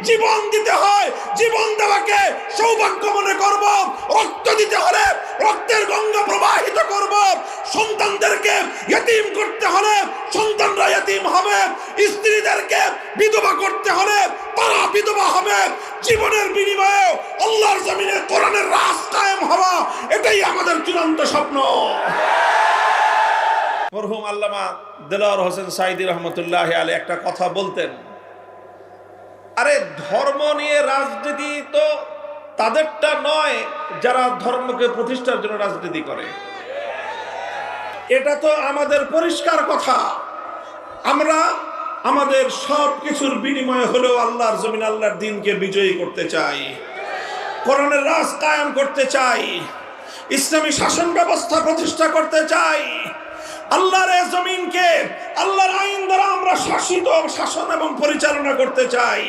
জীবন দিতে হয়, জীবন দেওয়াকে সৌভাগ্য মনে করব। রক্ত দিতে হলে রক্তের গঙ্গা প্রবাহিত করব। সন্তানদেরকে ইতিম করতে হলে সন্তানরা ইতিম হবে, স্ত্রীদেরকে বিধবা করতে হলে তারা বিধবা হবে। জীবনের বিনিময়ে আল্লাহর জমিনে কোরআনের রাজ কায়েম হওয়া, এটাই আমাদের চূড়ান্ত স্বপ্ন। মরহুম আল্লামা দেলোয়ার হোসেন সাঈদী রহমতুল্লাহ আলাইহি একটা কথা বলতেন, আরে ধর্ম নিয়ে রাজনীতি তো তাদেরটা নয় যারা ধর্মকে প্রতিষ্ঠার জন্য রাজনীতি করে। এটা তো আমাদের পরিষ্কার কথা। আমরা আমাদের সব কিছুর বিনিময়ে হলেও আল্লাহর জমিন, আল্লাহর দ্বীনকে বিজয়ী করতে চাই, কোরআনের রাজ কায়েম করতে চাই, ইসলামী শাসন ব্যবস্থা প্রতিষ্ঠা করতে চাই। আল্লাহর এই জমিনকে আল্লাহর আইন দ্বারা আমরা শাসন এবং পরিচালনা করতে চাই।